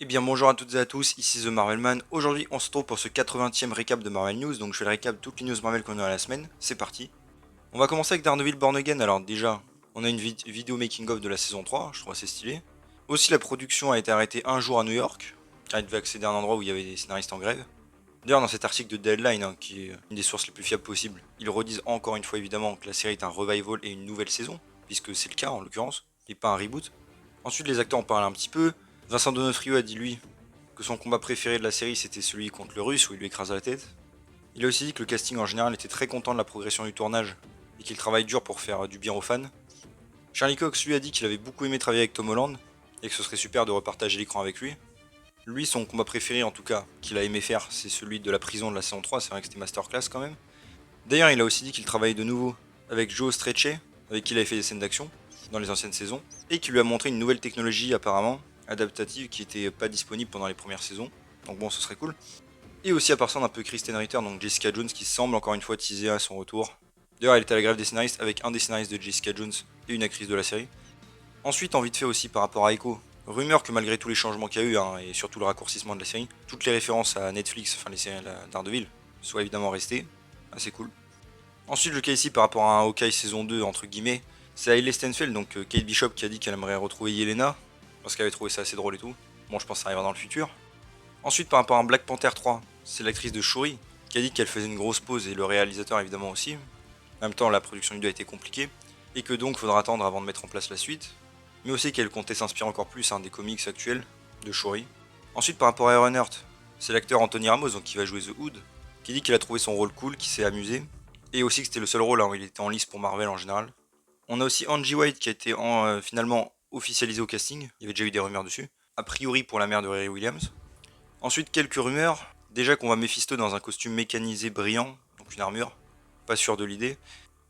Eh bien bonjour à toutes et à tous, ici The Marvelman. Aujourd'hui on se retrouve pour ce 80e récap de Marvel News, donc je fais le récap de toutes les news Marvel qu'on a à la semaine, c'est parti. On va commencer avec Daredevil Born Again, alors déjà, on a une vidéo making of de la saison 3, je trouve assez stylé. Aussi la production a été arrêtée un jour à New York, car il devait accéder à un endroit où il y avait des scénaristes en grève. D'ailleurs dans cet article de Deadline, qui est une des sources les plus fiables possibles, ils redisent encore une fois évidemment que la série est un revival et une nouvelle saison, puisque c'est le cas en l'occurrence, et pas un reboot. Ensuite les acteurs en parlent un petit peu, Vincent D'Onofrio a dit lui que son combat préféré de la série c'était celui contre le russe où il lui écrase la tête. Il a aussi dit que le casting en général était très content de la progression du tournage et qu'il travaille dur pour faire du bien aux fans. Charlie Cox lui a dit qu'il avait beaucoup aimé travailler avec Tom Holland et que ce serait super de repartager l'écran avec lui. Lui, son combat préféré en tout cas, qu'il a aimé faire, c'est celui de la prison de la saison 3, c'est vrai que c'était masterclass quand même. D'ailleurs, il a aussi dit qu'il travaillait de nouveau avec Joe Strecce, avec qui il avait fait des scènes d'action dans les anciennes saisons, et qui lui a montré une nouvelle technologie apparemment adaptative qui était pas disponible pendant les premières saisons. Donc bon, ce serait cool. Et aussi à part ça, on a un peu Kristen Ritter, donc Jessica Jones, qui semble encore une fois teaser à son retour. D'ailleurs, elle était à la grève des scénaristes avec un des scénaristes de Jessica Jones et une actrice de la série. Ensuite, en vite fait aussi par rapport à Echo, rumeur que malgré tous les changements qu'il y a eu, et surtout le raccourcissement de la série, toutes les références à Netflix, enfin les séries d'Ardeville, soient évidemment restées. Assez cool. Ensuite, le cas ici par rapport à un Hawkeye saison 2, entre guillemets, c'est Hailey Steinfeld, donc Kate Bishop, qui a dit qu'elle aimerait retrouver Yelena, parce qu'elle avait trouvé ça assez drôle et tout. Bon, je pense que ça arrivera dans le futur. Ensuite, par rapport à Black Panther 3, c'est l'actrice de Shuri qui a dit qu'elle faisait une grosse pause et le réalisateur évidemment aussi. En même temps, la production du 2 a été compliquée et que donc faudra attendre avant de mettre en place la suite. Mais aussi qu'elle comptait s'inspirer encore plus des comics actuels de Shuri. Ensuite, par rapport à Ironheart, c'est l'acteur Anthony Ramos donc, qui va jouer The Hood, qui dit qu'il a trouvé son rôle cool, qu'il s'est amusé, et aussi que c'était le seul rôle où il était en lice pour Marvel en général. On a aussi Angie White qui a été finalement officialisé au casting, il y avait déjà eu des rumeurs dessus, a priori pour la mère de Riri Williams. Ensuite, quelques rumeurs. Déjà qu'on voit Mephisto dans un costume mécanisé brillant, donc une armure. Pas sûr de l'idée.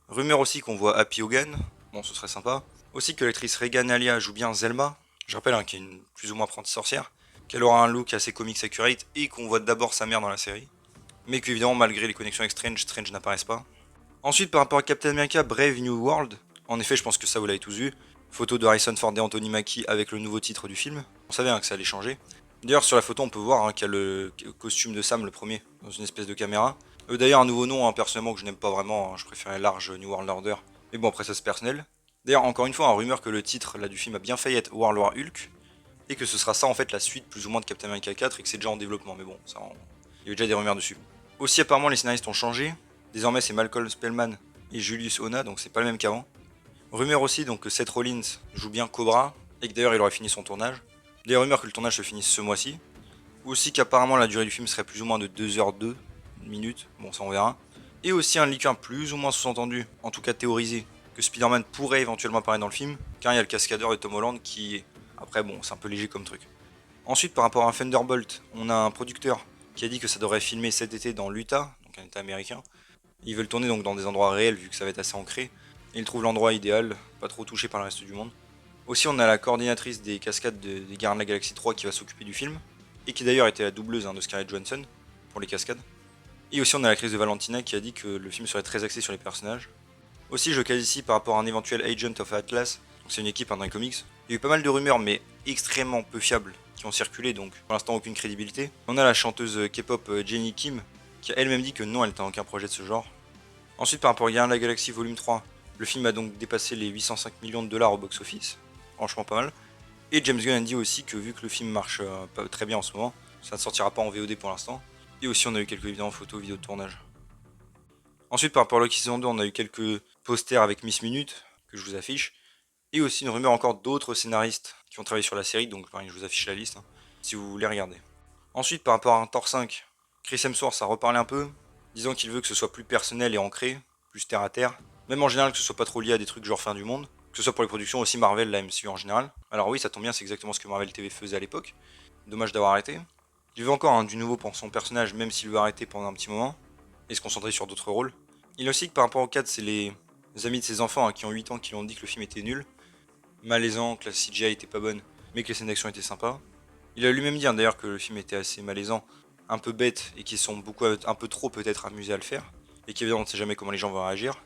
Rumeur aussi qu'on voit Happy Hogan. Bon, ce serait sympa. Aussi que l'actrice Regan Alia joue bien Zelma. Je rappelle qu'elle est une plus ou moins apprentie sorcière. Qu'elle aura un look assez comics accurate et qu'on voit d'abord sa mère dans la série. Mais qu'évidemment, malgré les connexions avec Strange, Strange n'apparaisse pas. Ensuite, par rapport à Captain America Brave New World. En effet, je pense que ça vous l'avez tous vu. Photo de Harrison Ford et Anthony Mackie avec le nouveau titre du film. On savait que ça allait changer. D'ailleurs, sur la photo, on peut voir qu'il y a le costume de Sam, le premier, dans une espèce de caméra. D'ailleurs, un nouveau nom, personnellement, que je n'aime pas vraiment. Je préférais large New World Order. Mais bon, après, ça c'est personnel. D'ailleurs, encore une fois, un rumeur que le titre là, du film a bien failli être World War Hulk. Et que ce sera ça, en fait, la suite plus ou moins de Captain America 4 et que c'est déjà en développement. Mais bon, ça, il y avait déjà des rumeurs dessus. Aussi, apparemment, les scénaristes ont changé. Désormais, c'est Malcolm Spellman et Julius Ona, donc c'est pas le même qu'avant. Rumeur aussi donc que Seth Rollins joue bien Cobra et que d'ailleurs il aurait fini son tournage. Des rumeurs que le tournage se finisse ce mois-ci. Aussi qu'apparemment la durée du film serait plus ou moins de 2h02 minutes, bon ça on verra. Et aussi un leaker plus ou moins sous-entendu, en tout cas théorisé, que Spider-Man pourrait éventuellement apparaître dans le film, car il y a le cascadeur de Tom Holland qui, après bon c'est un peu léger comme truc. Ensuite par rapport à Thunderbolt, on a un producteur qui a dit que ça devrait filmer cet été dans l'Utah, donc un état américain. Ils veulent tourner donc dans des endroits réels vu que ça va être assez ancré. Et ils trouvent l'endroit idéal, pas trop touché par le reste du monde. Aussi, on a la coordinatrice des cascades des Gardiens de la Galaxie 3 qui va s'occuper du film, et qui d'ailleurs était la doubleuse de Scarlett Johansson pour les cascades. Et aussi, on a l'actrice de Valentina qui a dit que le film serait très axé sur les personnages. Aussi, je case ici par rapport à un éventuel Agent of Atlas, donc c'est une équipe dans les comics. Il y a eu pas mal de rumeurs, mais extrêmement peu fiables, qui ont circulé, donc pour l'instant aucune crédibilité. On a la chanteuse K-pop Jennie Kim, qui a elle-même dit que non, elle n'était en aucun projet de ce genre. Ensuite, par rapport à Guardians de la Galaxie Volume 3, le film a donc dépassé les 805 millions de dollars au box-office. Franchement, pas mal. Et James Gunn a dit aussi que vu que le film marche pas très bien en ce moment, ça ne sortira pas en VOD pour l'instant. Et aussi, on a eu quelques évidemment photos, vidéos de tournage. Ensuite, par rapport à Loki saison 2, on a eu quelques posters avec Miss Minute, que je vous affiche. Et aussi une rumeur encore d'autres scénaristes qui ont travaillé sur la série, donc pareil, je vous affiche la liste, si vous voulez regarder. Ensuite, par rapport à un Thor 5, Chris Hemsworth a reparlé un peu, disant qu'il veut que ce soit plus personnel et ancré, plus terre à terre. Même en général, que ce soit pas trop lié à des trucs genre fin du monde. Que ce soit pour les productions aussi Marvel, la MCU en général. Alors oui, ça tombe bien, c'est exactement ce que Marvel TV faisait à l'époque. Dommage d'avoir arrêté. Il veut encore du nouveau pour son personnage, même s'il veut arrêter pendant un petit moment. Et se concentrer sur d'autres rôles. Il a aussi que par rapport au 4, c'est les amis de ses enfants qui ont 8 ans qui lui ont dit que le film était nul. Malaisant, que la CGI était pas bonne, mais que les scènes d'action étaient sympas. Il a lui-même dit d'ailleurs que le film était assez malaisant, un peu bête et qu'ils sont beaucoup un peu trop peut-être amusés à le faire. Et qu'évidemment on ne sait jamais comment les gens vont réagir.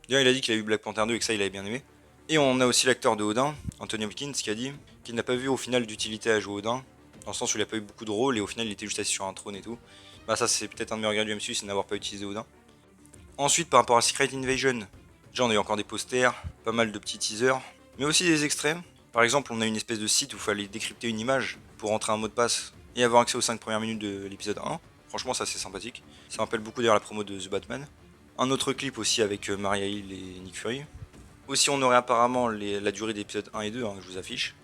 D'ailleurs il a dit qu'il a vu Black Panther 2 et que ça il avait bien aimé. Et on a aussi l'acteur de Odin, Anthony Hopkins, qui a dit qu'il n'a pas vu au final d'utilité à jouer Odin. dans le sens où il a pas eu beaucoup de rôle et au final il était juste assis sur un trône et tout. Bah ça c'est peut-être un de mes regrets du MCU, c'est de n'avoir pas utilisé Odin. Ensuite par rapport à Secret Invasion, déjà on a eu encore des posters, pas mal de petits teasers, mais aussi des extraits. Par exemple on a une espèce de site où il fallait décrypter une image pour rentrer un mot de passe et avoir accès aux 5 premières minutes de l'épisode 1. Franchement ça c'est sympathique, ça rappelle beaucoup d'ailleurs la promo de The Batman. Un autre clip aussi avec Maria Hill et Nick Fury. Aussi on aurait apparemment la durée d'épisode 1 et 2 que je vous affiche.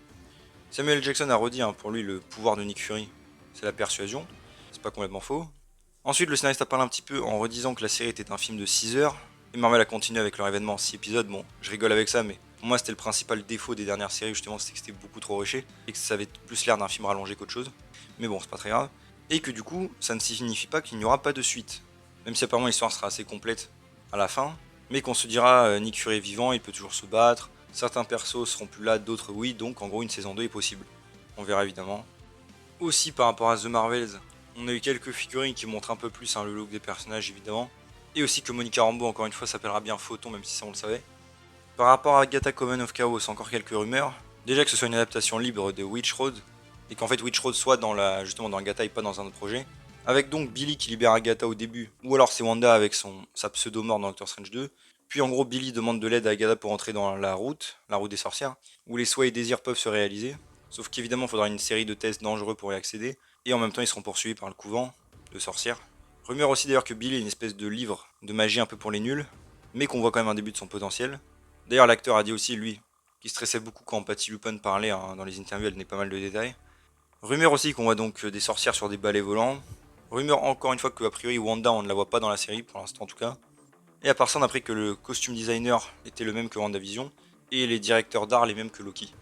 Samuel Jackson a redit pour lui le pouvoir de Nick Fury, c'est la persuasion, c'est pas complètement faux. Ensuite le scénariste a parlé un petit peu en redisant que la série était un film de 6 heures, et Marvel a continué avec leur événement en 6 épisodes. Bon, je rigole avec ça, mais pour moi c'était le principal défaut des dernières séries justement, c'était que c'était beaucoup trop rushé, et que ça avait plus l'air d'un film rallongé qu'autre chose. Mais bon, c'est pas très grave. Et que du coup, ça ne signifie pas qu'il n'y aura pas de suite. Même si apparemment l'histoire sera assez complète à la fin, mais qu'on se dira Nick Fury est vivant, il peut toujours se battre, certains persos seront plus là, d'autres oui, donc en gros une saison 2 est possible. On verra évidemment. Aussi par rapport à The Marvels, on a eu quelques figurines qui montrent un peu plus le look des personnages évidemment, et aussi que Monica Rambeau encore une fois s'appellera bien Photon même si ça on le savait. Par rapport à Agatha Coven of Chaos, encore quelques rumeurs. Déjà que ce soit une adaptation libre de Witch Road, et qu'en fait Witch Road soit justement dans Agatha et pas dans un autre projet. Avec donc Billy qui libère Agatha au début, ou alors c'est Wanda avec sa pseudo-mort dans Doctor Strange 2. Puis en gros Billy demande de l'aide à Agatha pour entrer dans la route des sorcières, où les souhaits et désirs peuvent se réaliser. Sauf qu'évidemment il faudra une série de tests dangereux pour y accéder, et en même temps ils seront poursuivis par le couvent de sorcières. Rumeur aussi d'ailleurs que Billy est une espèce de livre de magie un peu pour les nuls, mais qu'on voit quand même un début de son potentiel. D'ailleurs l'acteur a dit aussi lui, qu'il stressait beaucoup quand Patty Lupin parlait dans les interviews, elle donnait pas mal de détails. Rumeur aussi qu'on voit donc des sorcières sur des balais volants. Rumeur encore une fois que a priori Wanda on ne la voit pas dans la série pour l'instant en tout cas. Et à part ça on a appris que le costume designer était le même que WandaVision et les directeurs d'art les mêmes que Loki.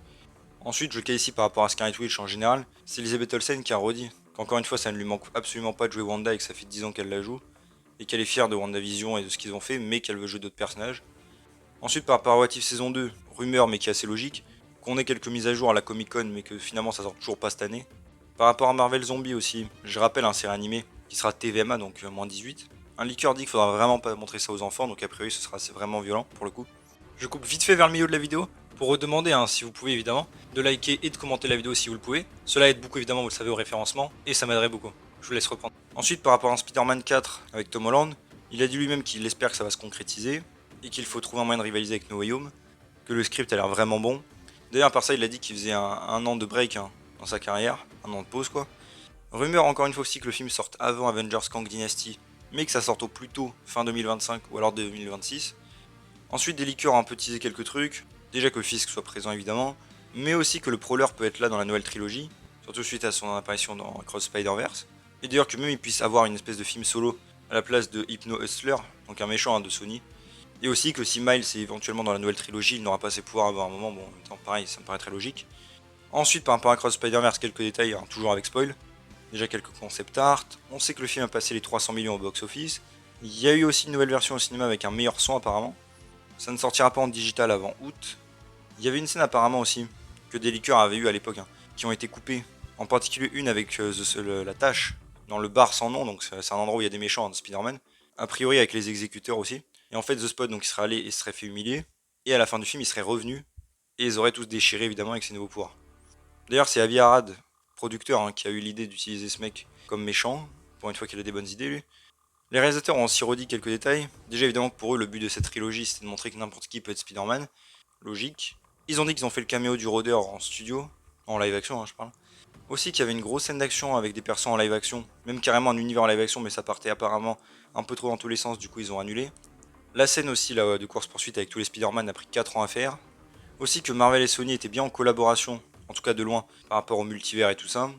Ensuite je le cas ici par rapport à Scarlet Witch en général, c'est Elizabeth Olsen qui a redit qu'encore une fois ça ne lui manque absolument pas de jouer Wanda et que ça fait 10 ans qu'elle la joue. Et qu'elle est fière de WandaVision et de ce qu'ils ont fait mais qu'elle veut jouer d'autres personnages. Ensuite par rapport à What If saison 2, rumeur mais qui est assez logique, qu'on ait quelques mises à jour à la Comic Con mais que finalement ça sort toujours pas cette année. Par rapport à Marvel Zombie aussi, je rappelle un série animé qui sera TVMA donc moins 18. Un leaker dit qu'il faudra vraiment pas montrer ça aux enfants donc a priori ce sera vraiment violent pour le coup. Je coupe vite fait vers le milieu de la vidéo pour redemander, si vous pouvez évidemment, de liker et de commenter la vidéo si vous le pouvez. Cela aide beaucoup évidemment, vous le savez, au référencement et ça m'aiderait beaucoup. Je vous laisse reprendre. Ensuite par rapport à Spider-Man 4 avec Tom Holland, il a dit lui-même qu'il espère que ça va se concrétiser et qu'il faut trouver un moyen de rivaliser avec No Way Home, que le script a l'air vraiment bon. D'ailleurs par ça il a dit qu'il faisait un an de break dans sa carrière, un an de pause quoi. Rumeur encore une fois aussi que le film sorte avant Avengers Kang Dynasty, mais que ça sorte au plus tôt fin 2025 ou alors 2026. Ensuite des leakers ont un peu teasé quelques trucs, déjà que Fisk soit présent évidemment, mais aussi que le Prowler peut être là dans la nouvelle trilogie, surtout suite à son apparition dans Cross Spider-Verse, et d'ailleurs que même il puisse avoir une espèce de film solo à la place de Hypno Hustler, donc un méchant de Sony, et aussi que si Miles est éventuellement dans la nouvelle trilogie, il n'aura pas ses pouvoirs avant un moment, bon en même temps pareil, ça me paraît très logique. Ensuite par rapport à Cross Spider-Verse, quelques détails, toujours avec spoil. Déjà quelques concept art, on sait que le film a passé les 300 millions au box-office. Il y a eu aussi une nouvelle version au cinéma avec un meilleur son apparemment. Ça ne sortira pas en digital avant août. Il y avait une scène apparemment aussi, que des leakers avaient eu à l'époque, qui ont été coupées. En particulier une avec la tâche dans le bar sans nom, donc c'est un endroit où il y a des méchants de Spider-Man. A priori avec les exécuteurs aussi. Et en fait The Spot donc il serait allé et se serait fait humilier. Et à la fin du film il serait revenu. Et ils auraient tous déchiré évidemment avec ses nouveaux pouvoirs. D'ailleurs c'est Avi Arad, producteur, qui a eu l'idée d'utiliser ce mec comme méchant, pour une fois qu'il a des bonnes idées lui. Les réalisateurs ont aussi redit quelques détails. Déjà évidemment que pour eux le but de cette trilogie c'était de montrer que n'importe qui peut être Spider-Man. Logique. Ils ont dit qu'ils ont fait le caméo du rôdeur en studio, en live action je parle. Aussi qu'il y avait une grosse scène d'action avec des personnes en live action, même carrément un univers en live action mais ça partait apparemment un peu trop dans tous les sens, du coup ils ont annulé. La scène aussi là, de course poursuite avec tous les Spider-Man a pris 4 ans à faire. Aussi que Marvel et Sony étaient bien en collaboration, en tout cas de loin, par rapport au multivers et tout ça.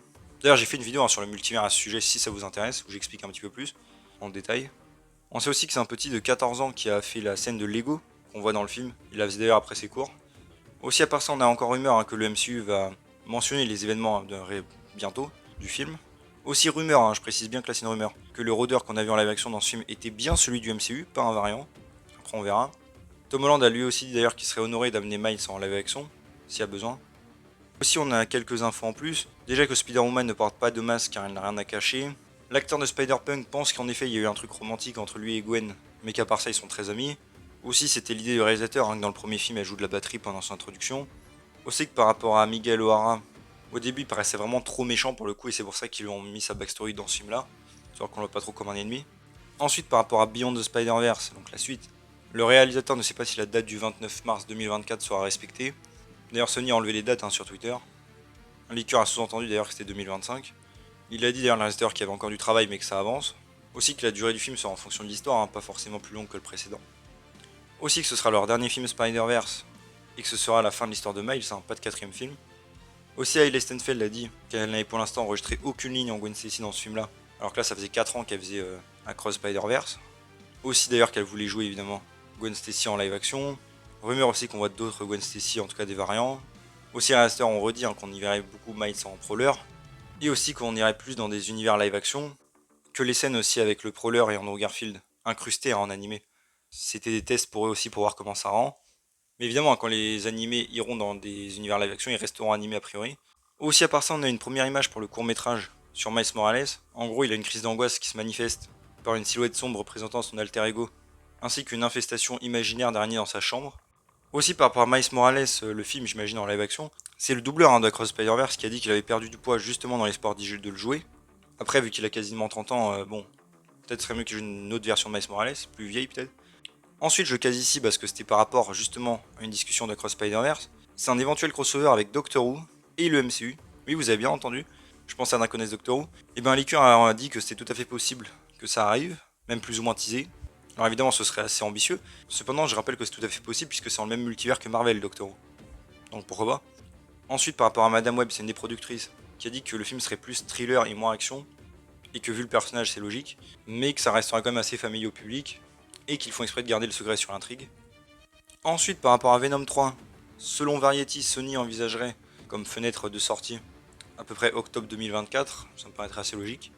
D'ailleurs j'ai fait une vidéo sur le multivers à ce sujet si ça vous intéresse, où j'explique un petit peu plus, en détail. On sait aussi que c'est un petit de 14 ans qui a fait la scène de Lego, qu'on voit dans le film, il la faisait d'ailleurs après ses cours. Aussi à part ça on a encore rumeur que le MCU va mentionner les événements bientôt du film. Aussi rumeur, je précise bien que là c'est une rumeur, que le rôdeur qu'on a vu en live action dans ce film était bien celui du MCU, pas un variant. Après on verra. Tom Holland a lui aussi dit d'ailleurs qu'il serait honoré d'amener Miles en live action, s'il y a besoin. Aussi on a quelques infos en plus, déjà que Spider-Woman ne porte pas de masque car elle n'a rien à cacher. L'acteur de Spider-Punk pense qu'en effet il y a eu un truc romantique entre lui et Gwen, mais qu'à part ça ils sont très amis. Aussi c'était l'idée du réalisateur, que dans le premier film elle joue de la batterie pendant son introduction. Aussi que par rapport à Miguel O'Hara, Au début, il paraissait vraiment trop méchant pour le coup, et c'est pour ça qu'ils lui ont mis sa backstory dans ce film-là, alors qu'on l'a pas trop comme un ennemi. Ensuite, par rapport à Beyond the Spider-Verse, donc la suite, le réalisateur ne sait pas si la date du 29 mars 2024 sera respectée. D'ailleurs, Sony a enlevé les dates sur Twitter. Un leaker a sous-entendu d'ailleurs que c'était 2025. Il a dit d'ailleurs le réalisateur qu'il y avait encore du travail mais que ça avance. Aussi que la durée du film sera en fonction de l'histoire, pas forcément plus longue que le précédent. Aussi que ce sera leur dernier film Spider-Verse et que ce sera la fin de l'histoire de Miles, pas de quatrième film. Aussi, Hailey Steinfeld a dit qu'elle n'avait pour l'instant enregistré aucune ligne en Gwen Stacy dans ce film-là, alors que là ça faisait 4 ans qu'elle faisait un Cross Spider-Verse. Aussi d'ailleurs qu'elle voulait jouer évidemment Gwen Stacy en live action. Rumeur aussi qu'on voit d'autres Gwen Stacy, en tout cas des variants. Aussi les réalisateurs ont redit qu'on y verrait beaucoup Miles en prowler. Et aussi qu'on irait plus dans des univers live action. Que les scènes aussi avec le prowler et Andrew Garfield incrustés en animé. C'était des tests pour eux aussi pour voir comment ça rend. Mais évidemment, quand les animés iront dans des univers live action, ils resteront animés a priori. Aussi à part ça, on a une première image pour le court métrage sur Miles Morales. En gros, il a une crise d'angoisse qui se manifeste par une silhouette sombre représentant son alter ego, ainsi qu'une infestation imaginaire d'araignées dans sa chambre. Aussi par rapport à Miles Morales, le film j'imagine en live action, c'est le doubleur d'Across Spider-Verse qui a dit qu'il avait perdu du poids justement dans l'espoir de le jouer. Après vu qu'il a quasiment 30 ans, bon, peut-être serait mieux qu'il joue une autre version de Miles Morales, plus vieille peut-être. Ensuite je case ici parce que c'était par rapport justement à une discussion d'Across Spider-Verse, c'est un éventuel crossover avec Doctor Who et le MCU. Oui vous avez bien entendu, je pense à connaisse Doctor Who. Et ben Liquor a dit que c'était tout à fait possible que ça arrive, même plus ou moins teasé. Alors évidemment ce serait assez ambitieux, cependant je rappelle que c'est tout à fait possible puisque c'est dans le même multivers que Marvel Doctor Who. Donc pourquoi pas. Ensuite par rapport à Madame Web, c'est une des productrices qui a dit que le film serait plus thriller et moins action, et que vu le personnage c'est logique, mais que ça restera quand même assez familier au public, et qu'ils font exprès de garder le secret sur l'intrigue. Ensuite par rapport à Venom 3, selon Variety, Sony envisagerait comme fenêtre de sortie à peu près octobre 2024, ça me paraîtrait assez logique.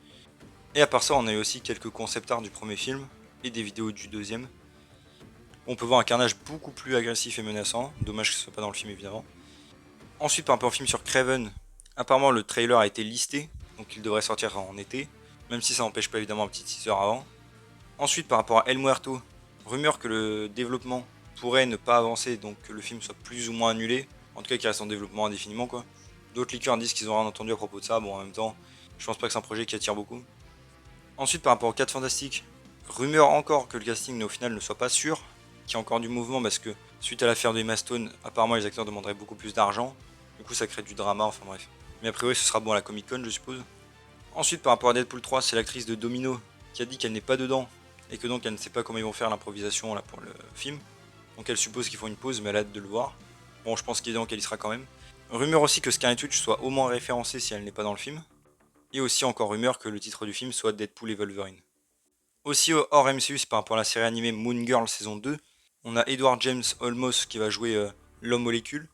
Et à part ça, on a eu aussi quelques concept art du premier film et des vidéos du deuxième. On peut voir un carnage beaucoup plus agressif et menaçant, dommage que ce soit pas dans le film évidemment. Ensuite, par rapport au film sur Craven, apparemment le trailer a été listé, donc il devrait sortir en été, même si ça n'empêche pas évidemment un petit teaser avant. Ensuite, par rapport à El Muerto, rumeur que le développement pourrait ne pas avancer, donc que le film soit plus ou moins annulé, en tout cas qu'il reste en développement indéfiniment quoi. D'autres leakers disent qu'ils ont rien entendu à propos de ça, bon en même temps, je pense pas que c'est un projet qui attire beaucoup. Ensuite par rapport aux 4 Fantastiques, rumeur encore que le casting au final ne soit pas sûr, qu'il y a encore du mouvement parce que suite à l'affaire de Emma Stone, apparemment les acteurs demanderaient beaucoup plus d'argent, du coup ça crée du drama, enfin bref. Mais a priori ce sera bon à la Comic Con je suppose. Ensuite par rapport à Deadpool 3, c'est l'actrice de Domino qui a dit qu'elle n'est pas dedans et que donc elle ne sait pas comment ils vont faire l'improvisation là pour le film. Donc elle suppose qu'ils font une pause mais elle a hâte de le voir. Bon je pense qu'évidemment qu'elle y sera quand même. Rumeur aussi que Scarlet Witch soit au moins référencée si elle n'est pas dans le film. Et aussi encore rumeur que le titre du film soit Deadpool et Wolverine. Aussi hors MCU, c'est par rapport à la série animée Moon Girl saison 2, on a Edward James Olmos qui va jouer l'homme molécule.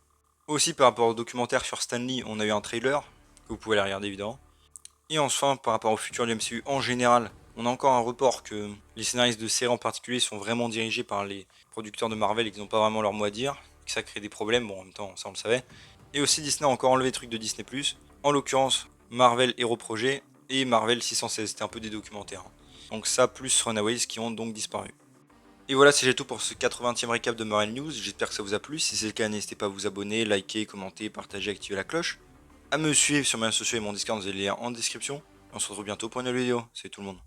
Aussi par rapport au documentaire sur Stanley, on a eu un trailer, que vous pouvez aller regarder évidemment. Et enfin, par rapport au futur du MCU en général, on a encore un report que les scénaristes de séries en particulier sont vraiment dirigés par les producteurs de Marvel et qu'ils n'ont pas vraiment leur mot à dire, que ça crée des problèmes, bon en même temps ça on le savait. Et aussi Disney a encore enlevé des trucs de Disney+, en l'occurrence Marvel Hero Project et Marvel 616, c'était un peu des documentaires. Donc ça plus Runaways qui ont donc disparu. Et voilà, c'est tout pour ce 80e récap de Marvel News, j'espère que ça vous a plu, si c'est le cas n'hésitez pas à vous abonner, liker, commenter, partager, activer la cloche, à me suivre sur mes réseaux sociaux et mon Discord, vous avez les liens en description, on se retrouve bientôt pour une nouvelle vidéo, salut tout le monde.